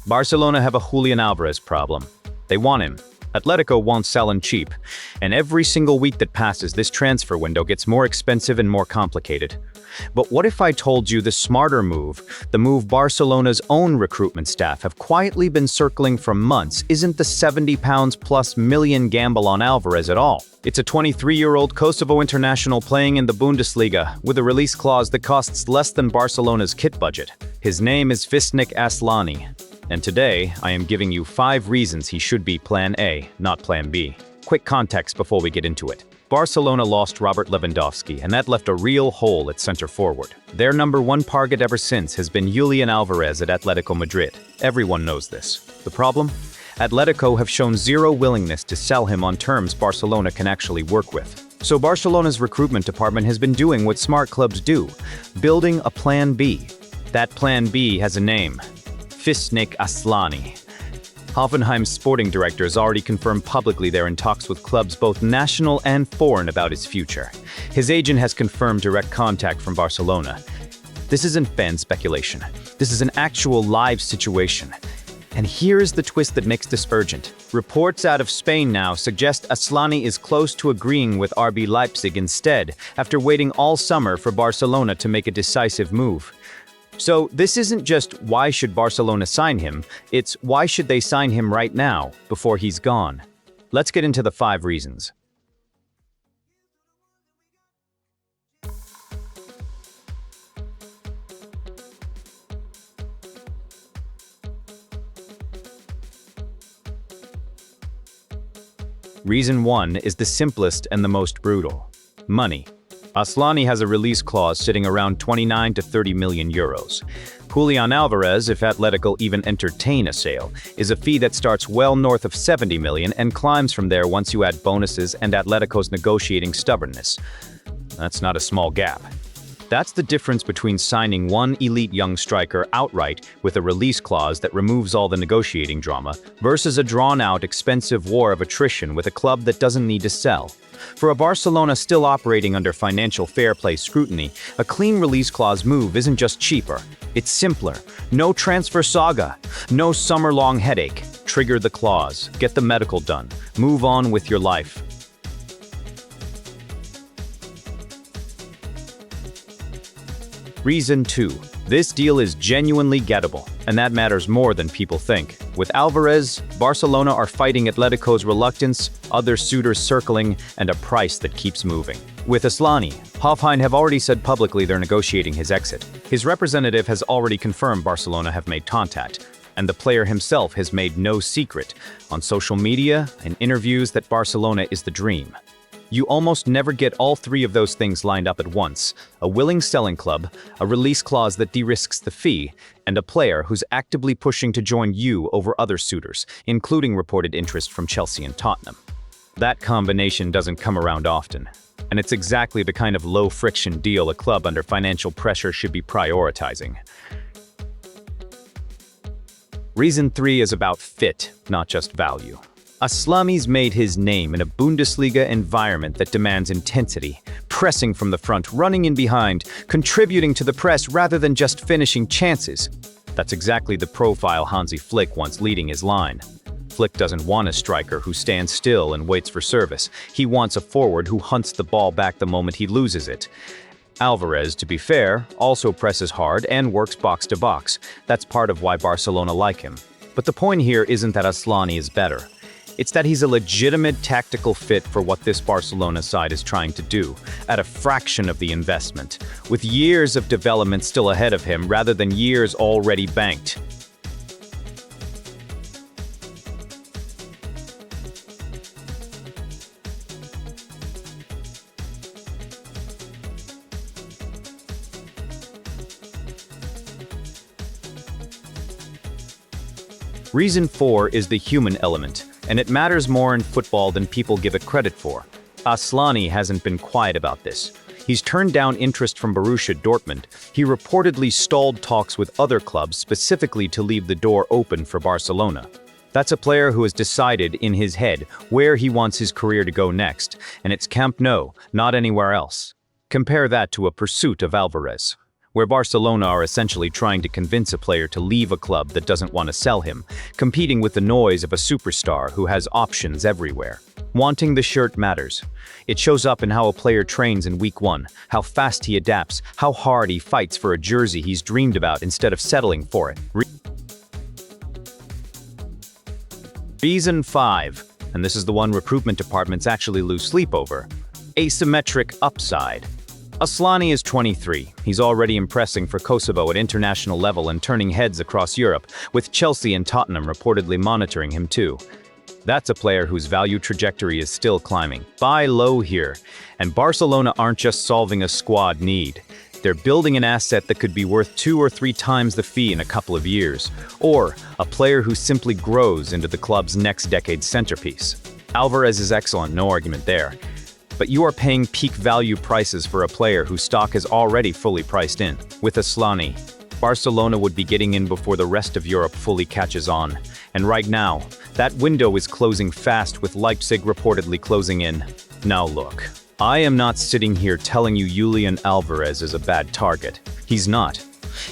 Barcelona have a Julian Alvarez problem. They want him. Atletico won't sell him cheap. And every single week that passes, this transfer window gets more expensive and more complicated. But what if I told you the smarter move, the move Barcelona's own recruitment staff have quietly been circling for months, isn't the £70 plus million gamble on Alvarez at all? It's a 23-year-old Kosovo international playing in the Bundesliga with a release clause that costs less than Barcelona's kit budget. His name is Fisnik Aslani. And today, I am giving you 5 reasons he should be Plan A, not Plan B. Quick context before we get into it. Barcelona lost Robert Lewandowski, and that left a real hole at center forward. Their number one target ever since has been Julian Alvarez at Atletico Madrid. Everyone knows this. The problem? Atletico have shown zero willingness to sell him on terms Barcelona can actually work with. So Barcelona's recruitment department has been doing what smart clubs do, building a Plan B. That Plan B has a name: Fisnik Aslani. Hoffenheim's sporting director has already confirmed publicly they're in talks with clubs both national and foreign about his future. His agent has confirmed direct contact from Barcelona. This isn't fan speculation. This is an actual live situation. And here is the twist that makes this urgent. Reports out of Spain now suggest Aslani is close to agreeing with RB Leipzig instead, after waiting all summer for Barcelona to make a decisive move. So this isn't just why should Barcelona sign him, it's why should they sign him right now, before he's gone. Let's get into the 5 reasons. Reason 1 is the simplest and the most brutal. Money. Aslani has a release clause sitting around 29 to 30 million euros. Julian Alvarez, if Atletico even entertain a sale, is a fee that starts well north of 70 million and climbs from there once you add bonuses and Atletico's negotiating stubbornness. That's not a small gap. That's the difference between signing one elite young striker outright with a release clause that removes all the negotiating drama versus a drawn-out, expensive war of attrition with a club that doesn't need to sell. For a Barcelona still operating under financial fair play scrutiny, a clean release clause move isn't just cheaper, it's simpler. No transfer saga, no summer-long headache. Trigger the clause, get the medical done, move on with your life. Reason 2. This deal is genuinely gettable, and that matters more than people think. With Alvarez, Barcelona are fighting Atletico's reluctance, other suitors circling, and a price that keeps moving. With Aslani, Hoffenheim have already said publicly they're negotiating his exit. His representative has already confirmed Barcelona have made contact, and the player himself has made no secret on social media and interviews that Barcelona is the dream. You almost never get all 3 of those things lined up at once: a willing selling club, a release clause that de-risks the fee, and a player who's actively pushing to join you over other suitors, including reported interest from Chelsea and Tottenham. That combination doesn't come around often, and it's exactly the kind of low-friction deal a club under financial pressure should be prioritizing. Reason 3 is about fit, not just value. Aslani's made his name in a Bundesliga environment that demands intensity, pressing from the front, running in behind, contributing to the press rather than just finishing chances. That's exactly the profile Hansi Flick wants leading his line. Flick doesn't want a striker who stands still and waits for service. He wants a forward who hunts the ball back the moment he loses it. Alvarez, to be fair, also presses hard and works box to box. That's part of why Barcelona like him. But the point here isn't that Aslani is better. It's that he's a legitimate tactical fit for what this Barcelona side is trying to do, at a fraction of the investment, with years of development still ahead of him rather than years already banked. Reason 4 is the human element, and it matters more in football than people give it credit for. Aslani hasn't been quiet about this. He's turned down interest from Borussia Dortmund. He reportedly stalled talks with other clubs specifically to leave the door open for Barcelona. That's a player who has decided in his head where he wants his career to go next, and it's Camp Nou, not anywhere else. Compare that to a pursuit of Alvarez. where Barcelona are essentially trying to convince a player to leave a club that doesn't want to sell him, competing with the noise of a superstar who has options everywhere. Wanting the shirt matters. It shows up in how a player trains in week 1, how fast he adapts, how hard he fights for a jersey he's dreamed about instead of settling for it. Reason 5, and this is the one recruitment departments actually lose sleep over: asymmetric upside. Asllani is 23. He's already impressing for Kosovo at international level and turning heads across Europe, with Chelsea and Tottenham reportedly monitoring him too. That's a player whose value trajectory is still climbing. Buy low here. And Barcelona aren't just solving a squad need. They're building an asset that could be worth 2 or 3 times the fee in a couple of years. Or a player who simply grows into the club's next decade's centerpiece. Alvarez is excellent, no argument there. But you are paying peak value prices for a player whose stock is already fully priced in. With Asllani, Barcelona would be getting in before the rest of Europe fully catches on. And right now, that window is closing fast, with Leipzig reportedly closing in. Now look, I am not sitting here telling you Julian Alvarez is a bad target. He's not.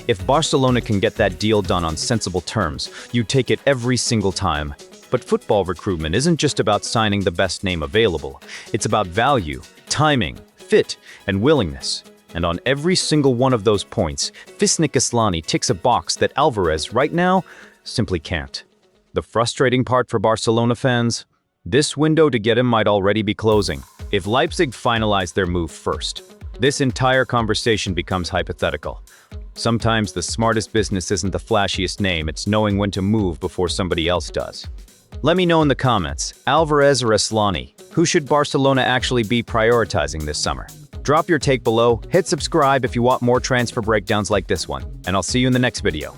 If Barcelona can get that deal done on sensible terms, you take it every single time. But football recruitment isn't just about signing the best name available. It's about value, timing, fit, and willingness. And on every single one of those points, Fisnik Asllani ticks a box that Alvarez, right now, simply can't. The frustrating part for Barcelona fans? This window to get him might already be closing. If Leipzig finalize their move first, this entire conversation becomes hypothetical. Sometimes the smartest business isn't the flashiest name, it's knowing when to move before somebody else does. Let me know in the comments, Alvarez or Asllani, who should Barcelona actually be prioritizing this summer? Drop your take below, hit subscribe if you want more transfer breakdowns like this one, and I'll see you in the next video.